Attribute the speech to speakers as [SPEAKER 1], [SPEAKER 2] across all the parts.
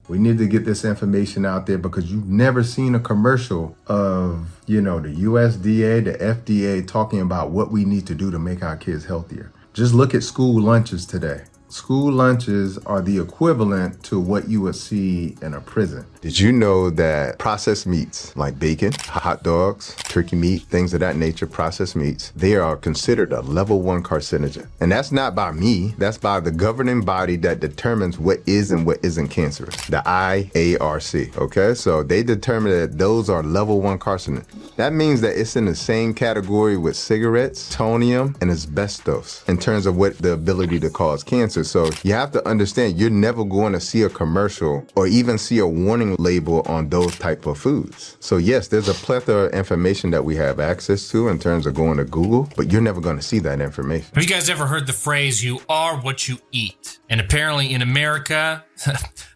[SPEAKER 1] We need to get this information out there because you've never seen a commercial of, the USDA, the FDA talking about what we need to do to make our kids healthier. Just look at school lunches today. School lunches are the equivalent to what you would see in a prison. Did you know that processed meats like bacon, hot dogs, turkey meat, things of that nature, processed meats, they are considered a level 1 carcinogen? And that's not by me, that's by the governing body that determines what is and what isn't cancerous, the IARC, okay? So they determine that those are level 1 carcinogen. That means that it's in the same category with cigarettes, plutonium, and asbestos in terms of what the ability to cause cancer. So you have to understand you're never going to see a commercial or even see a warning label on those type of foods. So yes, there's a plethora of information that we have access to in terms of going to Google, but you're never going to see that information.
[SPEAKER 2] Have you guys ever heard the phrase, you are what you eat? And apparently in America,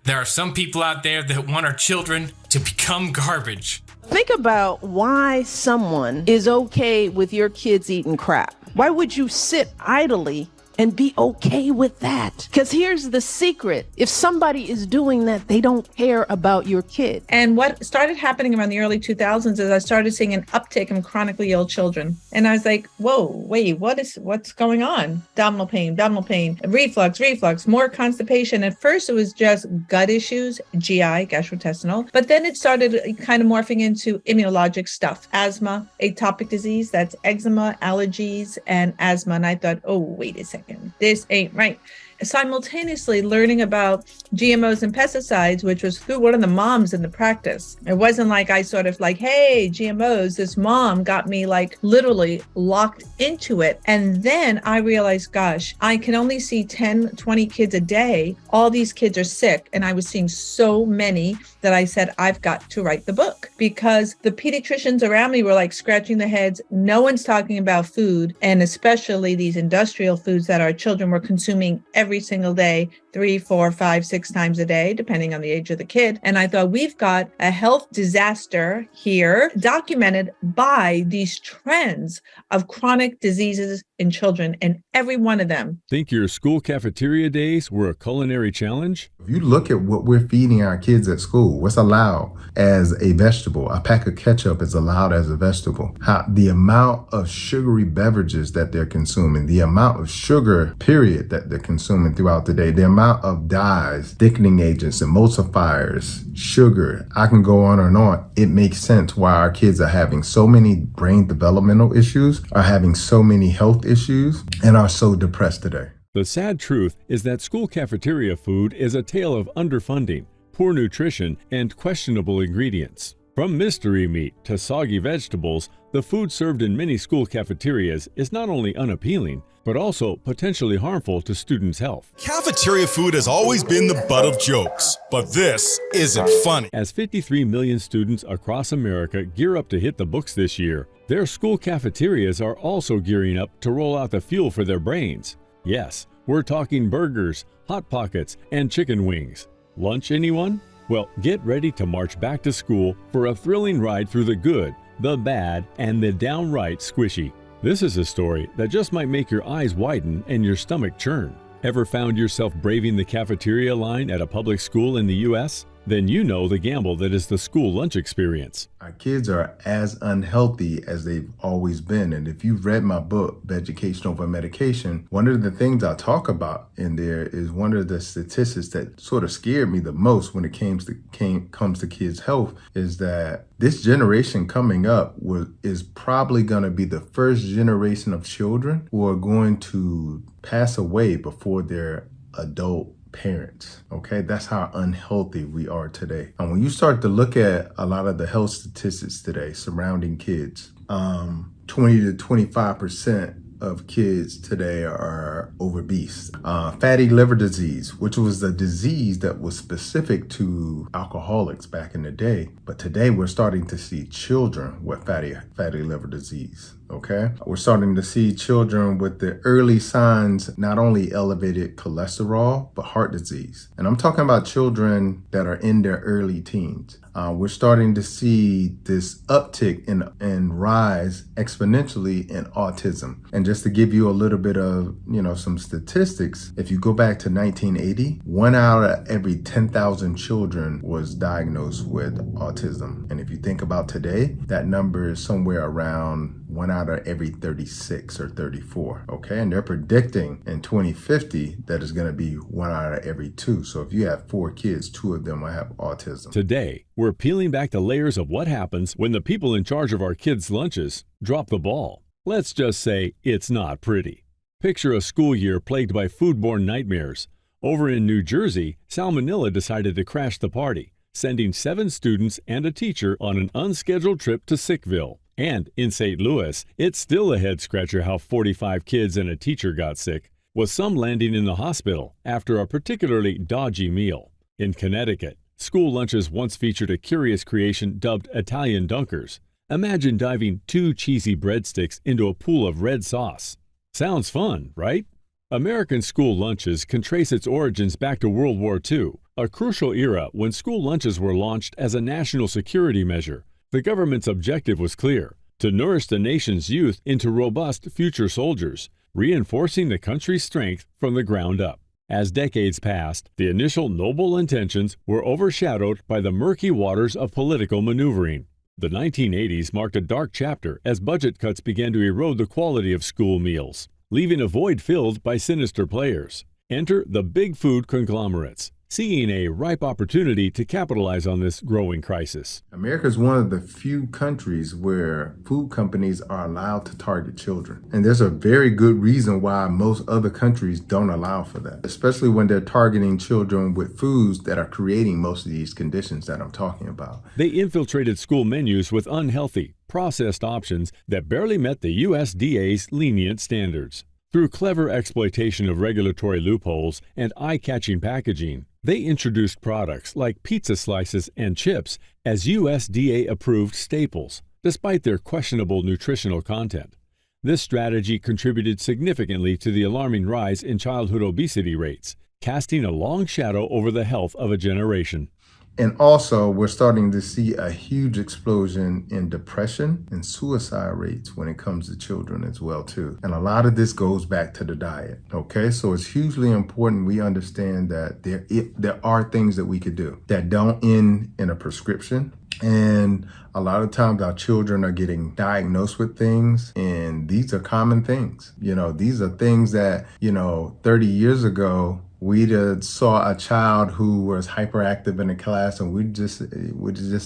[SPEAKER 2] there are some people out there that want our children to become garbage.
[SPEAKER 3] Think about why someone is okay with your kids eating crap. Why would you sit idly and be okay with that? Because here's the secret. If somebody is doing that, they don't care about your kid.
[SPEAKER 4] And what started happening around the early 2000s is I started seeing an uptick in chronically ill children. And I was like, whoa, wait, what's going on? Abdominal pain, reflux, more constipation. At first, it was just gut issues, GI, gastrointestinal. But then it started kind of morphing into immunologic stuff, asthma, atopic disease, that's eczema, allergies, and asthma. And I thought, oh, wait a second. This ain't right. Simultaneously learning about GMOs and pesticides, which was through one of the moms in the practice. It wasn't like I sort of like, hey, GMOs, this mom got me like literally locked into it. And then I realized, gosh, I can only see 10, 20 kids a day. All these kids are sick. And I was seeing so many that I said, I've got to write the book because the pediatricians around me were like scratching their heads. No one's talking about food, and especially these industrial foods that our children were consuming every single day, 3, 4, 5, 6 times a day, depending on the age of the kid. And I thought we've got a health disaster here documented by these trends of chronic diseases in children, and every one of them.
[SPEAKER 5] Think your school cafeteria days were a culinary challenge?
[SPEAKER 1] If you look at what we're feeding our kids at school, what's allowed as a vegetable, a pack of ketchup is allowed as a vegetable. The amount of sugary beverages that they're consuming, the amount of sugar, period, that they're consuming throughout the day, the amount of dyes, thickening agents, emulsifiers, sugar, I can go on and on. It makes sense why our kids are having so many brain developmental issues, are having so many health issues, and are so depressed today.
[SPEAKER 5] The sad truth is that school cafeteria food is a tale of underfunding, poor nutrition, and questionable ingredients. From mystery meat to soggy vegetables, the food served in many school cafeterias is not only unappealing, but also potentially harmful to students' health.
[SPEAKER 6] Cafeteria food has always been the butt of jokes, but this isn't funny.
[SPEAKER 5] As 53 million students across America gear up to hit the books this year, their school cafeterias are also gearing up to roll out the fuel for their brains. Yes, we're talking burgers, Hot Pockets, and chicken wings. Lunch, anyone? Well, get ready to march back to school for a thrilling ride through the good, the bad, and the downright squishy. This is a story that just might make your eyes widen and your stomach churn. Ever found yourself braving the cafeteria line at a public school in the U.S.? Then you know the gamble that is the school lunch experience.
[SPEAKER 1] Our kids are as unhealthy as they've always been. And if you've read my book, Education Over Medication, one of the things I talk about in there is one of the statistics that sort of scared me the most when it comes to kids' health is that this generation coming up is probably going to be the first generation of children who are going to pass away before their adult parents. Okay, that's how unhealthy we are today. And when you start to look at a lot of the health statistics today surrounding kids, 20 to 25% of kids today are obese. Fatty liver disease, which was a disease that was specific to alcoholics back in the day. But today we're starting to see children with fatty liver disease. Okay. We're starting to see children with the early signs, not only elevated cholesterol, but heart disease. And I'm talking about children that are in their early teens. We're starting to see this uptick and rise exponentially in autism. And just to give you a little bit of, some statistics, if you go back to 1980, 1 out of every 10,000 children was diagnosed with autism. And if you think about today, that number is somewhere around 1 out of every 36 or 34. Okay. And they're predicting in 2050 that it's going to be 1 out of every 2. So if you have 4 kids, 2 of them will have autism.
[SPEAKER 5] Today, we're peeling back the layers of what happens when the people in charge of our kids' lunches drop the ball. Let's just say it's not pretty. Picture a school year plagued by foodborne nightmares. Over in New Jersey, Salmonella decided to crash the party, sending 7 students and a teacher on an unscheduled trip to Sickville. And in St. Louis, it's still a head-scratcher how 45 kids and a teacher got sick, with some landing in the hospital after a particularly dodgy meal. In Connecticut, school lunches once featured a curious creation dubbed Italian dunkers. Imagine diving 2 cheesy breadsticks into a pool of red sauce. Sounds fun, right? American school lunches can trace its origins back to World War II, a crucial era when school lunches were launched as a national security measure. The government's objective was clear: to nourish the nation's youth into robust future soldiers, reinforcing the country's strength from the ground up. As decades passed, the initial noble intentions were overshadowed by the murky waters of political maneuvering. The 1980s marked a dark chapter as budget cuts began to erode the quality of school meals, leaving a void filled by sinister players. Enter the big food conglomerates, seeing a ripe opportunity to capitalize on this growing crisis.
[SPEAKER 1] America is one of the few countries where food companies are allowed to target children. And there's a very good reason why most other countries don't allow for that, especially when they're targeting children with foods that are creating most of these conditions that I'm talking about.
[SPEAKER 5] They infiltrated school menus with unhealthy, processed options that barely met the USDA's lenient standards. Through clever exploitation of regulatory loopholes and eye-catching packaging, they introduced products like pizza slices and chips as USDA-approved staples, despite their questionable nutritional content. This strategy contributed significantly to the alarming rise in childhood obesity rates, casting a long shadow over the health of a generation.
[SPEAKER 1] And also, we're starting to see a huge explosion in depression and suicide rates when it comes to children as well, too. And a lot of this goes back to the diet, okay? So it's hugely important we understand that there are things that we could do that don't end in a prescription. And a lot of times our children are getting diagnosed with things, and these are common things. These are things that, 30 years ago, we saw a child who was hyperactive in the class, and we just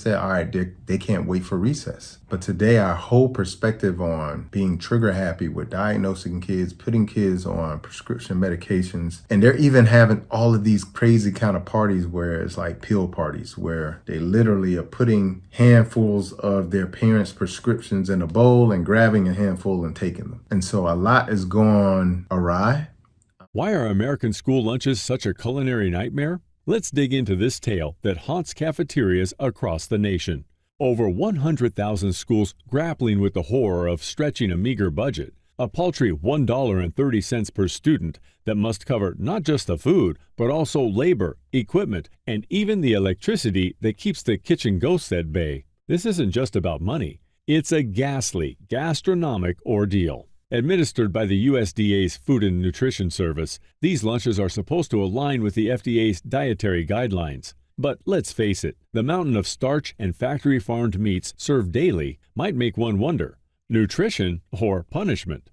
[SPEAKER 1] said, all right, they can't wait for recess. But today, our whole perspective on being trigger happy with diagnosing kids, putting kids on prescription medications, and they're even having all of these crazy kind of parties where it's like pill parties, where they literally are putting handfuls of their parents' prescriptions in a bowl and grabbing a handful and taking them. And so a lot is going awry.
[SPEAKER 5] Why are American school lunches such a culinary nightmare? Let's dig into this tale that haunts cafeterias across the nation. Over 100,000 schools grappling with the horror of stretching a meager budget, a paltry $1.30 per student that must cover not just the food, but also labor, equipment, and even the electricity that keeps the kitchen ghosts at bay. This isn't just about money. It's a ghastly, gastronomic ordeal. Administered by the USDA's Food and Nutrition Service, these lunches are supposed to align with the FDA's dietary guidelines. But let's face it, the mountain of starch and factory-farmed meats served daily might make one wonder, nutrition or punishment?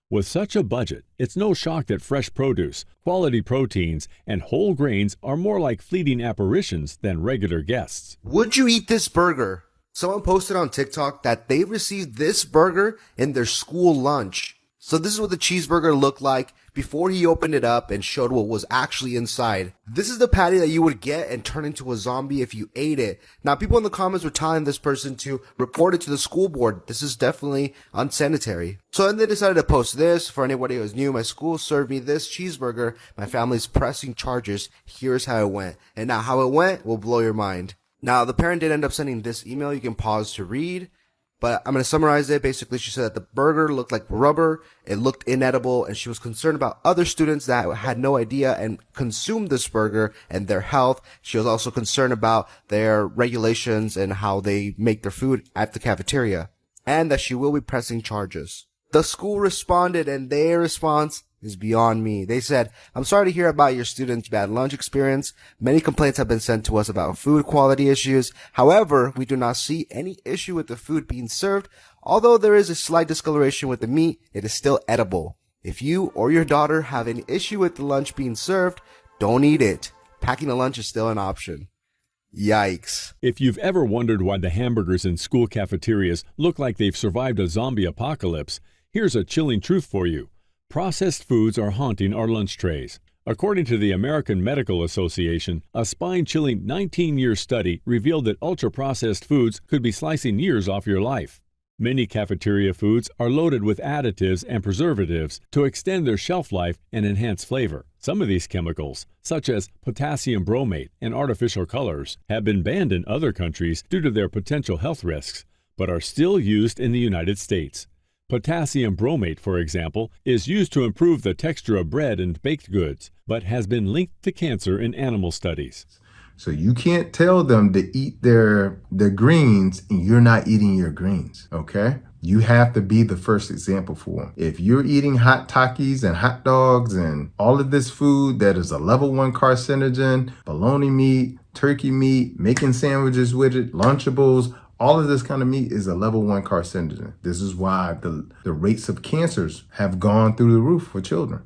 [SPEAKER 5] With such a budget, it's no shock that fresh produce, quality proteins, and whole grains are more like fleeting apparitions than regular guests.
[SPEAKER 7] Would you eat this burger? Someone posted on TikTok that they received this burger in their school lunch. So this is what the cheeseburger looked like before he opened it up and showed what was actually inside. This is the patty that you would get and turn into a zombie if you ate it. Now, people in the comments were telling this person to report it to the school board. This is definitely unsanitary. So then they decided to post this. For anybody who's new, my school served me this cheeseburger. My family's pressing charges. Here's how it went. And now how it went will blow your mind. Now, the parent did end up sending this email. You can pause to read. But I'm going to summarize it. Basically, she said that the burger looked like rubber. It looked inedible, and she was concerned about other students that had no idea and consumed this burger and their health. She was also concerned about their regulations and how they make their food at the cafeteria, and that she will be pressing charges. The school responded, and their response is beyond me. They said, "I'm sorry to hear about your students' bad lunch experience. Many complaints have been sent to us about food quality issues. However, we do not see any issue with the food being served. Although there is a slight discoloration with the meat, it is still edible. If you or your daughter have any issue with the lunch being served, don't eat it. Packing a lunch is still an option." Yikes.
[SPEAKER 5] If you've ever wondered why the hamburgers in school cafeterias look like they've survived a zombie apocalypse, here's a chilling truth for you. Processed foods are haunting our lunch trays. According to the American Medical Association, a spine-chilling 19-year study revealed that ultra-processed foods could be slicing years off your life. Many cafeteria foods are loaded with additives and preservatives to extend their shelf life and enhance flavor. Some of these chemicals, such as potassium bromate and artificial colors, have been banned in other countries due to their potential health risks, but are still used in the United States. Potassium bromate, for example, is used to improve the texture of bread and baked goods, but has been linked to cancer in animal studies.
[SPEAKER 1] So you can't tell them to eat their greens and you're not eating your greens, okay? You have to be the first example for them. If you're eating hot Takis and hot dogs and all of this food that is a level 1 carcinogen, bologna meat, turkey meat, making sandwiches with it, Lunchables, all of this kind of meat is a level 1 carcinogen. This is why the rates of cancers have gone through the roof for children.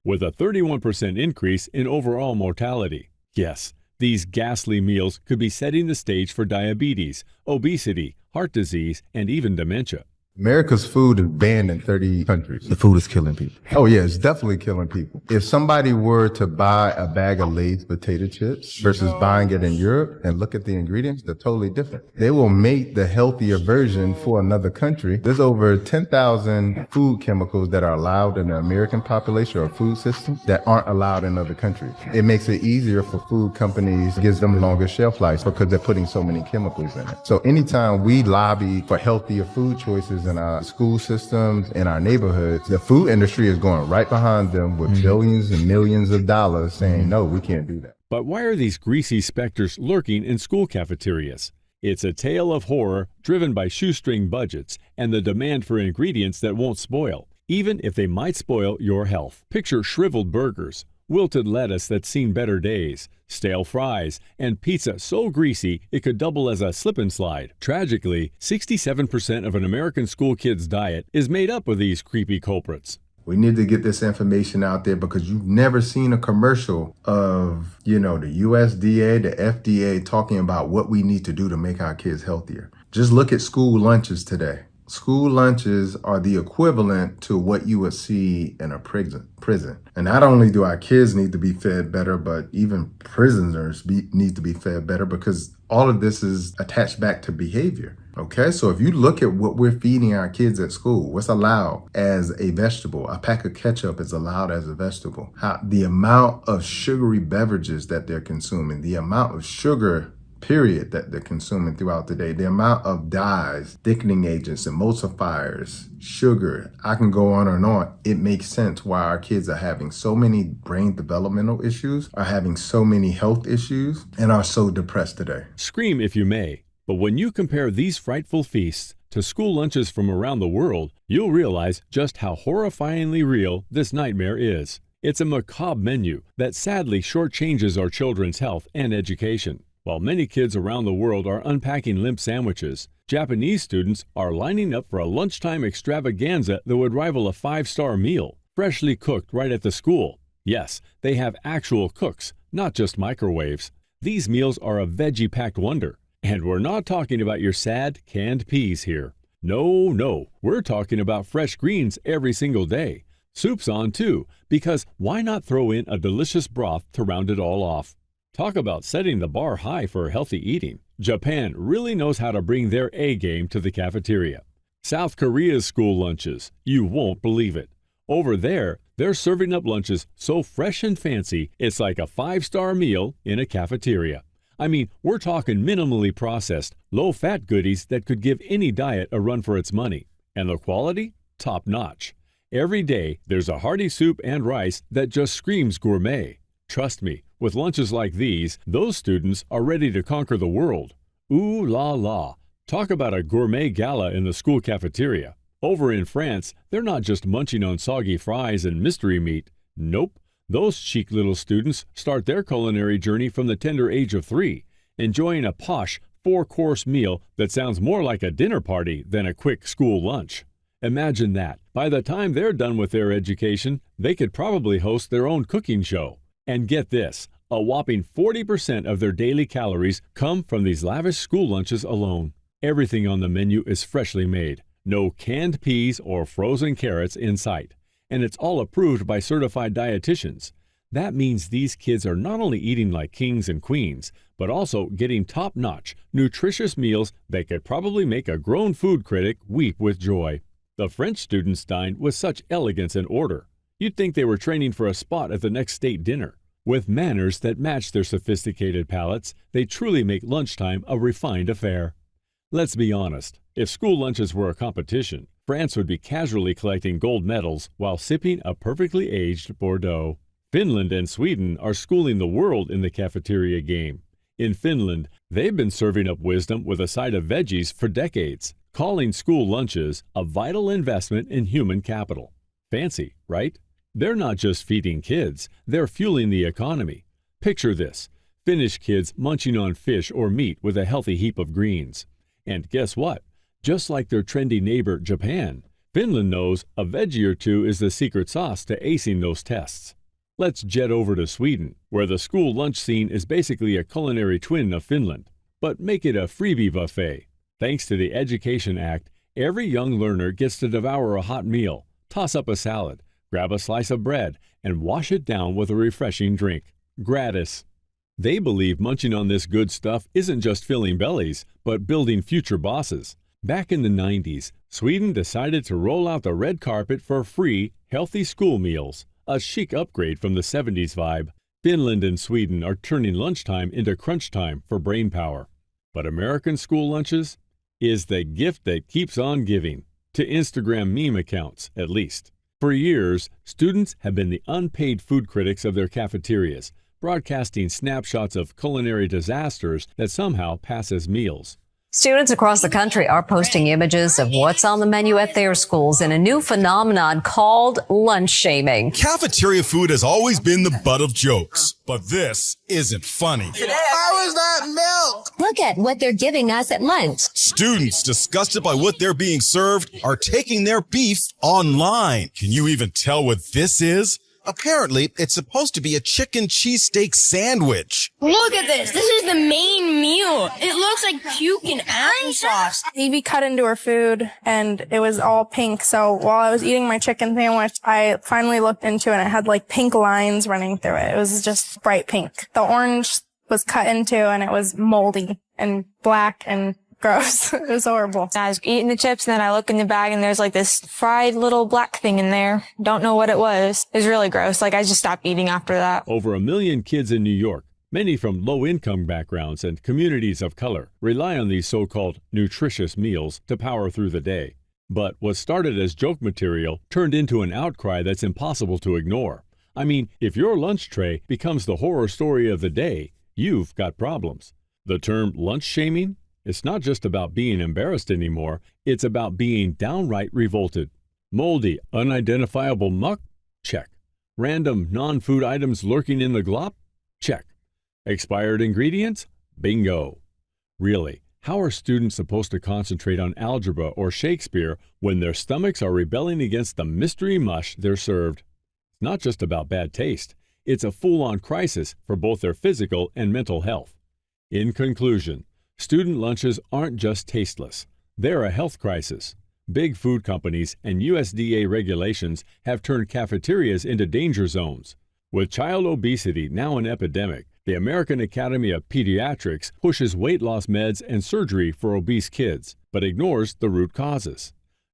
[SPEAKER 5] With a 31% increase in overall mortality. Yes, these ghastly meals could be setting the stage for diabetes, obesity, heart disease, and even dementia.
[SPEAKER 1] America's food is banned in 30 countries.
[SPEAKER 8] The food is killing people.
[SPEAKER 1] Oh yeah, it's definitely killing people. If somebody were to buy a bag of Lay's potato chips versus buying it in Europe and look at the ingredients, they're totally different. They will make the healthier version for another country. There's over 10,000 food chemicals that are allowed in the American population or food system that aren't allowed in other countries. It makes it easier for food companies, gives them longer shelf life because they're putting so many chemicals in it. So anytime we lobby for healthier food choices in our school systems, in our neighborhoods, the food industry is going right behind them with billions and millions of dollars saying, no, we can't do that.
[SPEAKER 5] But why are these greasy specters lurking in school cafeterias? It's a tale of horror driven by shoestring budgets and the demand for ingredients that won't spoil, even if they might spoil your health. Picture shriveled burgers, wilted lettuce that's seen better days, stale fries, and pizza so greasy it could double as a slip and slide. Tragically, 67% of an American school kid's diet is made up of these creepy culprits.
[SPEAKER 1] We need to get this information out there because you've never seen a commercial of, the USDA, the FDA talking about what we need to do to make our kids healthier. Just look at school lunches today. School lunches are the equivalent to what you would see in a prison. And not only do our kids need to be fed better, but even prisoners need to be fed better because all of this is attached back to behavior. Okay, so if you look at what we're feeding our kids at school, what's allowed as a vegetable, a pack of ketchup is allowed as a vegetable. The amount of sugary beverages that they're consuming, the amount of sugar period that they're consuming throughout the day, the amount of dyes, thickening agents, emulsifiers, sugar, I can go on and on. It makes sense why our kids are having so many brain developmental issues, are having so many health issues, and are so depressed today.
[SPEAKER 5] Scream if you may, but when you compare these frightful feasts to school lunches from around the world, you'll realize just how horrifyingly real this nightmare is. It's a macabre menu that sadly shortchanges our children's health and education. While many kids around the world are unpacking limp sandwiches, Japanese students are lining up for a lunchtime extravaganza that would rival a 5-star meal, freshly cooked right at the school. Yes, they have actual cooks, not just microwaves. These meals are a veggie-packed wonder. And we're not talking about your sad canned peas here. No, we're talking about fresh greens every single day. Soup's on too, because why not throw in a delicious broth to round it all off? Talk about setting the bar high for healthy eating. Japan really knows how to bring their A game to the cafeteria. South Korea's school lunches, you won't believe it. Over there, they're serving up lunches so fresh and fancy, it's like a 5-star meal in a cafeteria. I mean, we're talking minimally processed, low-fat goodies that could give any diet a run for its money. And the quality? Top-notch. Every day, there's a hearty soup and rice that just screams gourmet. Trust me, with lunches like these, those students are ready to conquer the world. Ooh la la! Talk about a gourmet gala in the school cafeteria. Over in France, they're not just munching on soggy fries and mystery meat. Nope. Those chic little students start their culinary journey from the tender age of 3, enjoying a posh 4-course meal that sounds more like a dinner party than a quick school lunch. Imagine that. By the time they're done with their education, they could probably host their own cooking show. And get this, a whopping 40% of their daily calories come from these lavish school lunches alone. Everything on the menu is freshly made. No canned peas or frozen carrots in sight. And it's all approved by certified dietitians. That means these kids are not only eating like kings and queens, but also getting top-notch, nutritious meals that could probably make a grown food critic weep with joy. The French students dined with such elegance and order. You'd think they were training for a spot at the next state dinner. With manners that match their sophisticated palates, they truly make lunchtime a refined affair. Let's be honest, if school lunches were a competition, France would be casually collecting gold medals while sipping a perfectly aged Bordeaux. Finland and Sweden are schooling the world in the cafeteria game. In Finland, they've been serving up wisdom with a side of veggies for decades, calling school lunches a vital investment in human capital. Fancy, right? They're not just feeding kids, they're fueling the economy. Picture this, Finnish kids munching on fish or meat with a healthy heap of greens. And guess what? Just like their trendy neighbor, Japan, Finland knows a veggie or two is the secret sauce to acing those tests. Let's jet over to Sweden, where the school lunch scene is basically a culinary twin of Finland. But make it a freebie buffet. Thanks to the Education Act, every young learner gets to devour a hot meal, toss up a salad, grab a slice of bread, and wash it down with a refreshing drink. Gratis. They believe munching on this good stuff isn't just filling bellies, but building future bosses. Back in the 90s, Sweden decided to roll out the red carpet for free, healthy school meals, a chic upgrade from the 70s vibe. Finland and Sweden are turning lunchtime into crunch time for brain power. But American school lunches is the gift that keeps on giving, to Instagram meme accounts at least. For years, students have been the unpaid food critics of their cafeterias, broadcasting snapshots of culinary disasters that somehow pass as meals.
[SPEAKER 8] Students across the country are posting images of what's on the menu at their schools in a new phenomenon called lunch shaming.
[SPEAKER 6] Cafeteria food has always been the butt of jokes, but this isn't funny.
[SPEAKER 9] How is that milk?
[SPEAKER 10] Look at what they're giving us at lunch.
[SPEAKER 6] Students, disgusted by what they're being served, are taking their beef online. Can you even tell what this is? Apparently, it's supposed to be a chicken cheesesteak sandwich.
[SPEAKER 11] Look at this. This is the main meal. It looks like puke and applesauce.
[SPEAKER 12] Evie cut into her food and it was all pink. So while I was eating my chicken sandwich, I finally looked into it and it had like pink lines running through it. It was just bright pink. The orange was cut into and it was moldy and black and gross. It was horrible.
[SPEAKER 13] I was eating the chips and then I look in the bag and there's like this fried little black thing in there. Don't know what it was. It was really gross. Like I just stopped eating after that.
[SPEAKER 5] Over 1 million kids in New York, many from low-income backgrounds and communities of color, rely on these so-called nutritious meals to power through the day. But what started as joke material turned into an outcry that's impossible to ignore. I mean, if your lunch tray becomes the horror story of the day, you've got problems. The term lunch shaming? It's not just about being embarrassed anymore, it's about being downright revolted. Moldy, unidentifiable muck? Check. Random non-food items lurking in the glop? Check. Expired ingredients? Bingo. Really, how are students supposed to concentrate on algebra or Shakespeare when their stomachs are rebelling against the mystery mush they're served? It's not just about bad taste, it's a full-on crisis for both their physical and mental health. In conclusion, student lunches aren't just tasteless, they're a health crisis. Big food companies and USDA regulations have turned cafeterias into danger zones. With child obesity now an epidemic, the American Academy of Pediatrics pushes weight loss meds and surgery for obese kids, but ignores the root causes.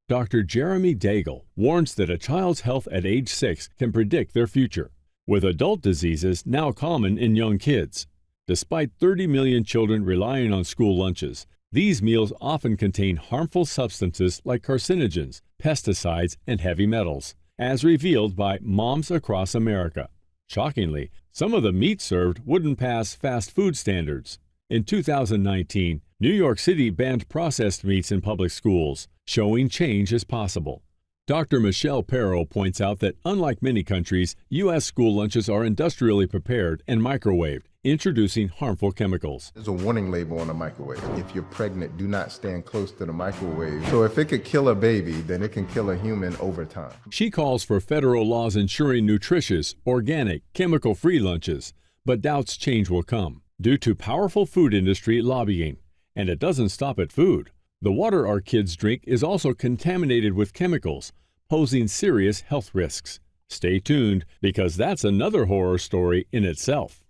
[SPEAKER 5] Dr. Jeremy Daigle warns that a child's health at age 6 can predict their future, with adult diseases now common in young kids. Despite 30 million children relying on school lunches, these meals often contain harmful substances like carcinogens, pesticides, and heavy metals, as revealed by Moms Across America. Shockingly, some of the meat served wouldn't pass fast food standards. In 2019, New York City banned processed meats in public schools, showing change is possible. Dr. Michelle Perro points out that unlike many countries, U.S. school lunches are industrially prepared and microwaved, introducing harmful chemicals.
[SPEAKER 1] There's a warning label on the microwave. If you're pregnant, do not stand close to the microwave. So if it could kill a baby, then it can kill a human over time.
[SPEAKER 5] She calls for federal laws ensuring nutritious, organic, chemical-free lunches, but doubts change will come due to powerful food industry lobbying. And it doesn't stop at food. The water our kids drink is also contaminated with chemicals, posing serious health risks. Stay tuned, because that's another horror story in itself.